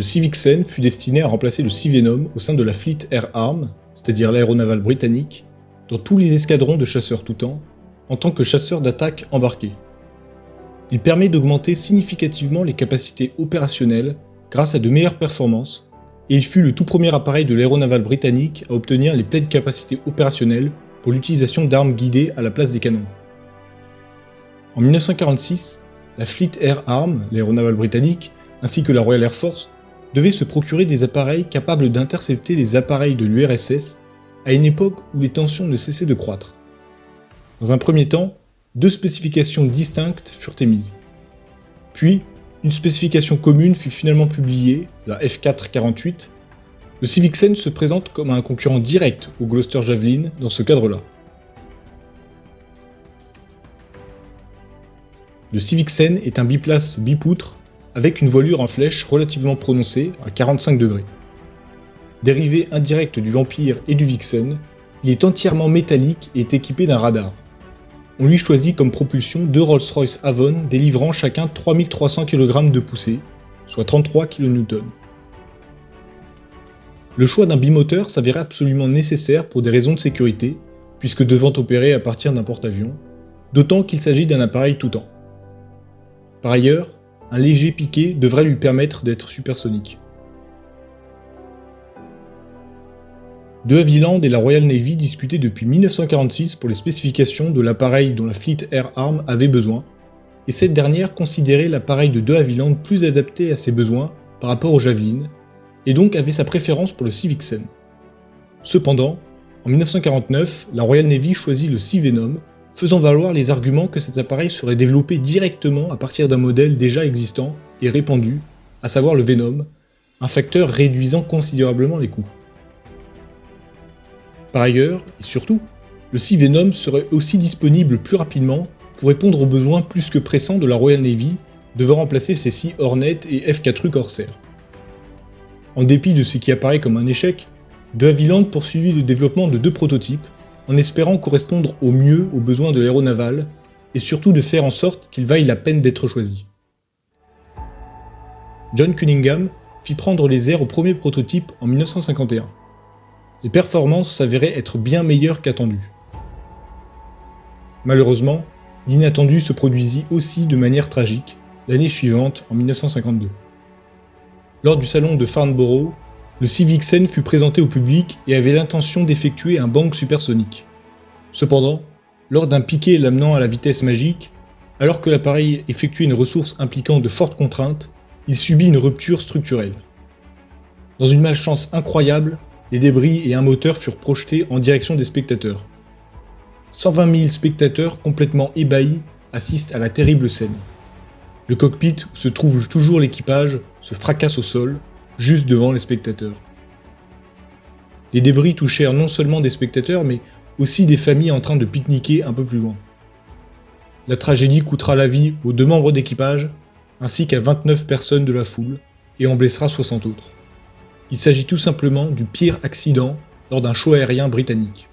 Le Civixen fut destiné à remplacer le Sea Venom au sein de la Fleet Air Arm, c'est-à-dire l'aéronavale britannique, dans tous les escadrons de chasseurs tout temps, en tant que chasseur d'attaque embarqué. Il permet d'augmenter significativement les capacités opérationnelles grâce à de meilleures performances, et il fut le tout premier appareil de l'aéronavale britannique à obtenir les pleines capacités opérationnelles pour l'utilisation d'armes guidées à la place des canons. En 1946, la Fleet Air Arm, l'aéronavale britannique, ainsi que la Royal Air Force, devaient se procurer des appareils capables d'intercepter les appareils de l'URSS à une époque où les tensions ne cessaient de croître. Dans un premier temps, 2 spécifications distinctes furent émises. Puis, une spécification commune fut finalement publiée, la F448. Le Civixen se présente comme un concurrent direct au Gloster Javelin dans ce cadre-là. Le Civixen est un biplace bipoutre avec une voilure en flèche relativement prononcée à 45 degrés. Dérivé indirect du Vampire et du Vixen, il est entièrement métallique et est équipé d'un radar. On lui choisit comme propulsion 2 Rolls-Royce Avon délivrant chacun 3300 kg de poussée, soit 33 kN. Le choix d'un bimoteur s'avérait absolument nécessaire pour des raisons de sécurité, puisque devant opérer à partir d'un porte-avions, d'autant qu'il s'agit d'un appareil tout temps. Par ailleurs, un léger piqué devrait lui permettre d'être supersonique. De Havilland et la Royal Navy discutaient depuis 1946 pour les spécifications de l'appareil dont la Fleet Air Arm avait besoin, et cette dernière considérait l'appareil de Havilland plus adapté à ses besoins par rapport au Javelin, et donc avait sa préférence pour le Civixen. Cependant, en 1949, la Royal Navy choisit le Sea Venom, faisant valoir les arguments que cet appareil serait développé directement à partir d'un modèle déjà existant et répandu, à savoir le Venom, un facteur réduisant considérablement les coûts. Par ailleurs, et surtout, le Sea Venom serait aussi disponible plus rapidement pour répondre aux besoins plus que pressants de la Royal Navy, devant remplacer ses Sea Hornet et F4U Corsair. En dépit de ce qui apparaît comme un échec, de Havilland poursuivit le développement de 2 prototypes, en espérant correspondre au mieux aux besoins de l'aéronaval, et surtout de faire en sorte qu'il vaille la peine d'être choisi. John Cunningham fit prendre les airs au premier prototype en 1951. Les performances s'avéraient être bien meilleures qu'attendues. Malheureusement, l'inattendu se produisit aussi de manière tragique l'année suivante, en 1952. Lors du salon de Farnborough, le Civixen fut présenté au public et avait l'intention d'effectuer un bang supersonique. Cependant, lors d'un piqué l'amenant à la vitesse magique, alors que l'appareil effectuait une ressource impliquant de fortes contraintes, il subit une rupture structurelle. Dans une malchance incroyable, les débris et un moteur furent projetés en direction des spectateurs. 120 000 spectateurs complètement ébahis assistent à la terrible scène. Le cockpit où se trouve toujours l'équipage se fracasse au sol, juste devant les spectateurs. Les débris touchèrent non seulement des spectateurs, mais aussi des familles en train de pique-niquer un peu plus loin. La tragédie coûtera la vie aux 2 membres d'équipage, ainsi qu'à 29 personnes de la foule, et en blessera 60 autres. Il s'agit tout simplement du pire accident lors d'un show aérien britannique.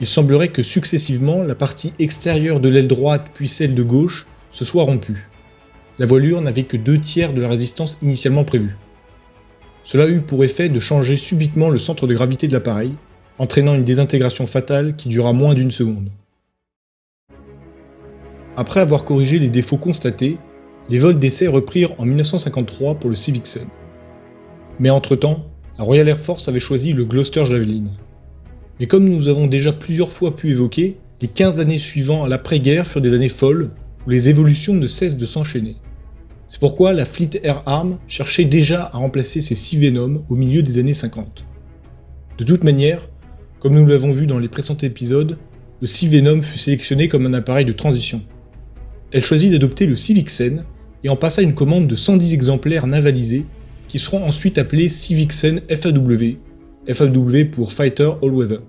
Il semblerait que successivement, la partie extérieure de l'aile droite puis celle de gauche se soient rompues. La voilure n'avait que 2/3 de la résistance initialement prévue. Cela eut pour effet de changer subitement le centre de gravité de l'appareil, entraînant une désintégration fatale qui dura moins d'1 seconde. Après avoir corrigé les défauts constatés, les vols d'essai reprirent en 1953 pour le Civixen. Mais entre-temps, la Royal Air Force avait choisi le Gloster Javelin. Mais comme nous avons déjà plusieurs fois pu évoquer, les 15 années suivant à l'après-guerre furent des années folles, où les évolutions ne cessent de s'enchaîner. C'est pourquoi la Fleet Air Arm cherchait déjà à remplacer ses Sea Venom au milieu des années 50. De toute manière, comme nous l'avons vu dans les précédents épisodes, le Sea Venom fut sélectionné comme un appareil de transition. Elle choisit d'adopter le Civixen et en passa une commande de 110 exemplaires navalisés qui seront ensuite appelés Civixen FAW, FAW pour Fighter All Weather.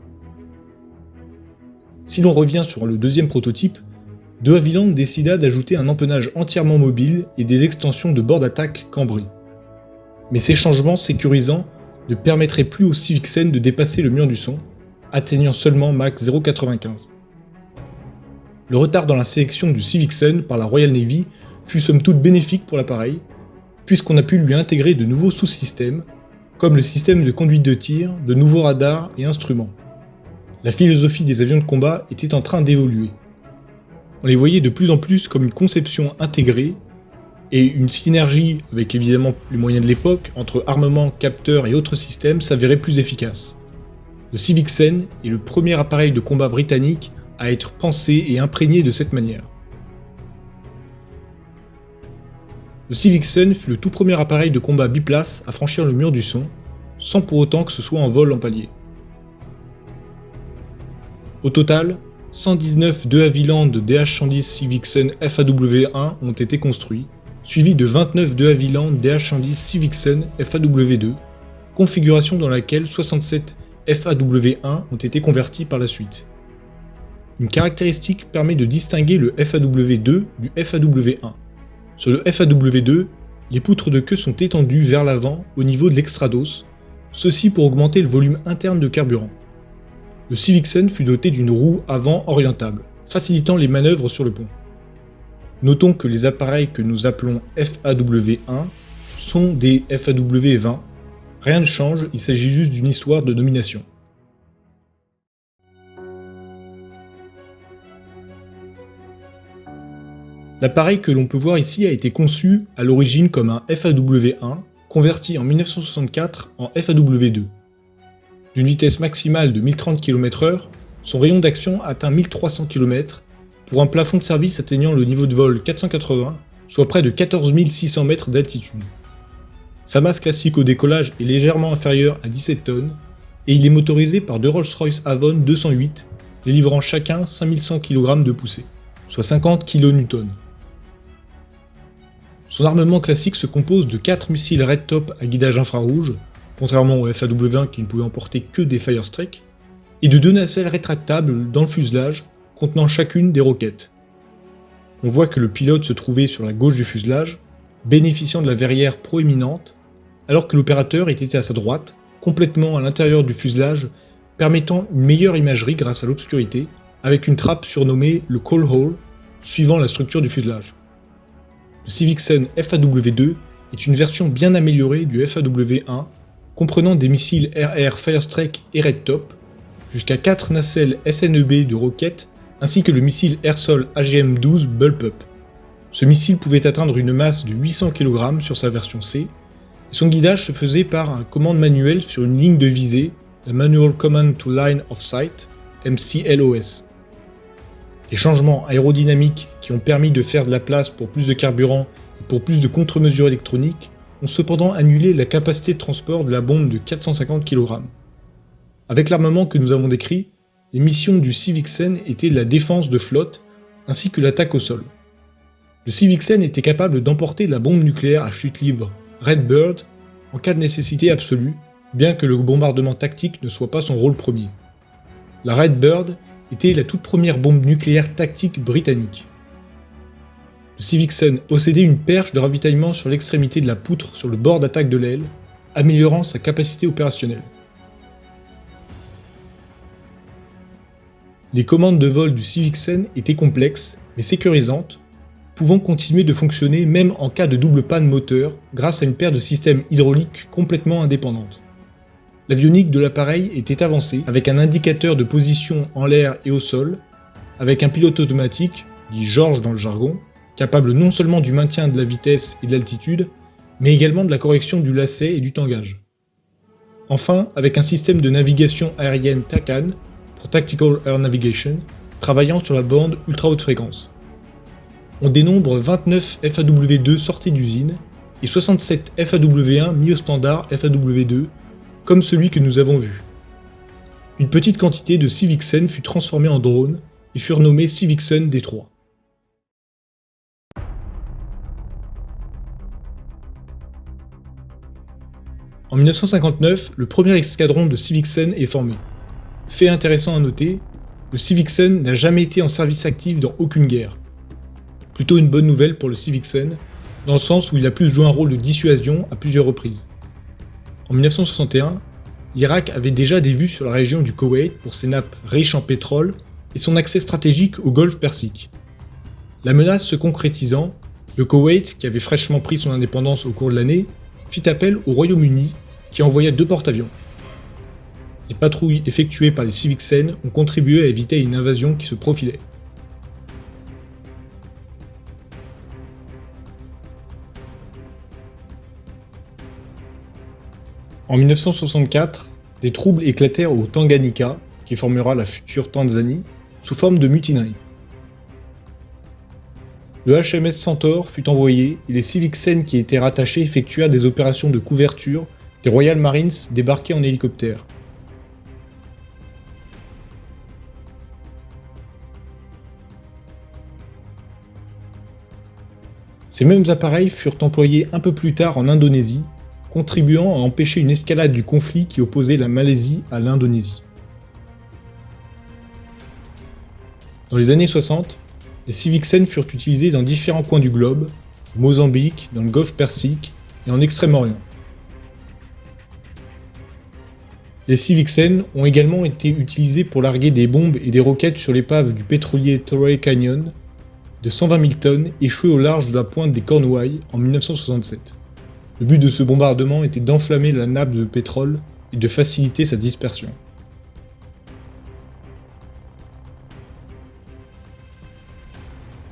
Si l'on revient sur le 2e prototype, de Havilland décida d'ajouter un empennage entièrement mobile et des extensions de bord d'attaque cambrées. Mais ces changements sécurisants ne permettraient plus au Civixen de dépasser le mur du son, atteignant seulement Mach 0,95. Le retard dans la sélection du Civixen par la Royal Navy fut somme toute bénéfique pour l'appareil, puisqu'on a pu lui intégrer de nouveaux sous-systèmes, comme le système de conduite de tir, de nouveaux radars et instruments. La philosophie des avions de combat était en train d'évoluer. On les voyait de plus en plus comme une conception intégrée et une synergie avec évidemment les moyens de l'époque entre armement, capteurs et autres systèmes s'avérait plus efficace. Le Civixen est le premier appareil de combat britannique à être pensé et imprégné de cette manière. Le Civixen fut le tout premier appareil de combat biplace à franchir le mur du son, sans pour autant que ce soit en vol en palier. Au total, 119 de Havilland DH-110 Civixen FAW1 ont été construits, suivis de 29 de Havilland DH-110 Civixen FAW2, configuration dans laquelle 67 FAW1 ont été convertis par la suite. Une caractéristique permet de distinguer le FAW2 du FAW1. Sur le FAW2, les poutres de queue sont étendues vers l'avant au niveau de l'extrados, ceci pour augmenter le volume interne de carburant. Le Civixen fut doté d'une roue avant orientable, facilitant les manœuvres sur le pont. Notons que les appareils que nous appelons FAW1 sont des FAW20. Rien ne change, il s'agit juste d'une histoire de nomination. L'appareil que l'on peut voir ici a été conçu à l'origine comme un FAW1, converti en 1964 en FAW2. D'une vitesse maximale de 1030 km/h, son rayon d'action atteint 1300 km, pour un plafond de service atteignant le niveau de vol 480, soit près de 14 600 mètres d'altitude. Sa masse classique au décollage est légèrement inférieure à 17 tonnes, et il est motorisé par deux Rolls-Royce Avon 208, délivrant chacun 5100 kg de poussée, soit 50 kN. Son armement classique se compose de 4 missiles Red Top à guidage infrarouge, contrairement au FAW1 qui ne pouvait emporter que des Firestrike, et de 2 nacelles rétractables dans le fuselage, contenant chacune des roquettes. On voit que le pilote se trouvait sur la gauche du fuselage, bénéficiant de la verrière proéminente, alors que l'opérateur était à sa droite, complètement à l'intérieur du fuselage, permettant une meilleure imagerie grâce à l'obscurité, avec une trappe surnommée le Coal Hole, suivant la structure du fuselage. Le Civixen FAW2 est une version bien améliorée du FAW1, comprenant des missiles RR Firestrike et Red Top, jusqu'à 4 nacelles SNEB de roquettes, ainsi que le missile air-sol AGM-12 Bullpup. Ce missile pouvait atteindre une masse de 800 kg sur sa version C, et son guidage se faisait par un commande manuelle sur une ligne de visée, la Manual Command to Line of Sight, MCLOS. Les changements aérodynamiques qui ont permis de faire de la place pour plus de carburant et pour plus de contre-mesures électroniques ont cependant annulé la capacité de transport de la bombe de 450 kg. Avec l'armement que nous avons décrit, les missions du Civixen étaient la défense de flotte ainsi que l'attaque au sol. Le Civixen était capable d'emporter la bombe nucléaire à chute libre Redbird en cas de nécessité absolue, bien que le bombardement tactique ne soit pas son rôle premier. La Redbird était la toute première bombe nucléaire tactique britannique. Le Civixen possédait une perche de ravitaillement sur l'extrémité de la poutre sur le bord d'attaque de l'aile, améliorant sa capacité opérationnelle. Les commandes de vol du Civixen étaient complexes, mais sécurisantes, pouvant continuer de fonctionner même en cas de double panne moteur grâce à une paire de systèmes hydrauliques complètement indépendantes. L'avionique de l'appareil était avancée avec un indicateur de position en l'air et au sol, avec un pilote automatique, dit George dans le jargon, capable non seulement du maintien de la vitesse et de l'altitude, mais également de la correction du lacet et du tangage. Enfin, avec un système de navigation aérienne TACAN, pour Tactical Air Navigation, travaillant sur la bande ultra haute fréquence. On dénombre 29 FAW2 sortis d'usine et 67 FAW1 mis au standard FAW2, comme celui que nous avons vu. Une petite quantité de Civixen fut transformée en drone et furent nommés Civixen D3. En 1959, le premier escadron de Civixen est formé. Fait intéressant à noter, le Civixen n'a jamais été en service actif dans aucune guerre. Plutôt une bonne nouvelle pour le Civixen, dans le sens où il a pu jouer un rôle de dissuasion à plusieurs reprises. En 1961, l'Irak avait déjà des vues sur la région du Koweït pour ses nappes riches en pétrole et son accès stratégique au golfe Persique. La menace se concrétisant, Le Koweït, qui avait fraîchement pris son indépendance au cours de l'année, fit appel au Royaume-Uni, qui envoya 2 porte-avions. Les patrouilles effectuées par les Civixen ont contribué à éviter une invasion qui se profilait. En 1964, des troubles éclatèrent au Tanganyika, qui formera la future Tanzanie, sous forme de mutinerie. Le HMS Centaur fut envoyé et les Civixen qui étaient rattachés effectuèrent des opérations de couverture des Royal Marines débarqués en hélicoptère. Ces mêmes appareils furent employés un peu plus tard en Indonésie, contribuant à empêcher une escalade du conflit qui opposait la Malaisie à l'Indonésie. Dans les années 60, les Civixen furent utilisés dans différents coins du globe, au Mozambique, dans le Golfe Persique et en Extrême-Orient. Les Civixen ont également été utilisés pour larguer des bombes et des roquettes sur l'épave du pétrolier Torrey Canyon de 120 000 tonnes échoué au large de la pointe des Cornouailles en 1967. Le but de ce bombardement était d'enflammer la nappe de pétrole et de faciliter sa dispersion.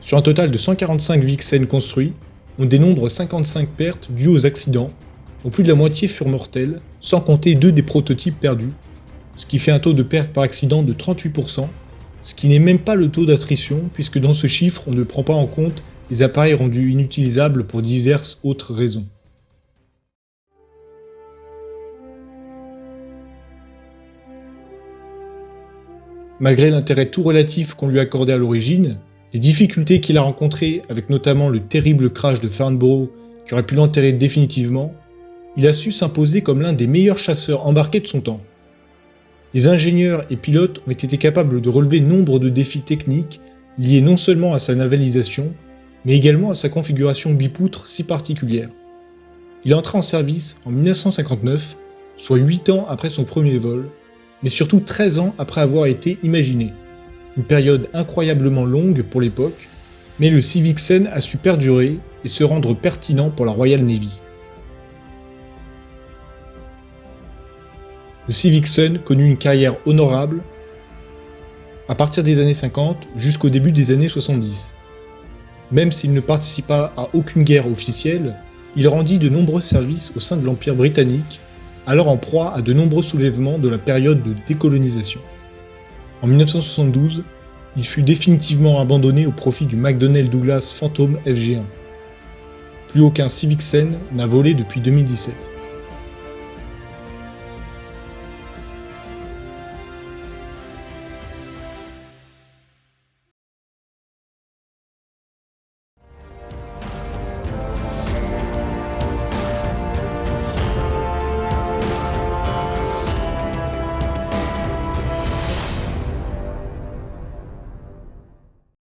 Sur un total de 145 Vixen construits, on dénombre 55 pertes dues aux accidents, dont plus de la moitié furent mortelles, sans compter 2 des prototypes perdus, ce qui fait un taux de perte par accident de 38%, ce qui n'est même pas le taux d'attrition puisque dans ce chiffre on ne prend pas en compte les appareils rendus inutilisables pour diverses autres raisons. Malgré l'intérêt tout relatif qu'on lui accordait à l'origine, les difficultés qu'il a rencontrées avec notamment le terrible crash de Farnborough qui aurait pu l'enterrer définitivement, il a su s'imposer comme l'un des meilleurs chasseurs embarqués de son temps. Les ingénieurs et pilotes ont été capables de relever nombre de défis techniques liés non seulement à sa navalisation, mais également à sa configuration bipoutre si particulière. Il entra en service en 1959, soit 8 ans après son premier vol, mais surtout 13 ans après avoir été imaginé. Une période incroyablement longue pour l'époque, mais le Civixen a su perdurer et se rendre pertinent pour la Royal Navy. Le Civixen connut une carrière honorable à partir des années 50 jusqu'au début des années 70. Même s'il ne participa à aucune guerre officielle, il rendit de nombreux services au sein de l'Empire britannique, alors en proie à de nombreux soulèvements de la période de décolonisation. En 1972, il fut définitivement abandonné au profit du McDonnell Douglas Phantom FG1. Plus aucun Civixen n'a volé depuis 2017.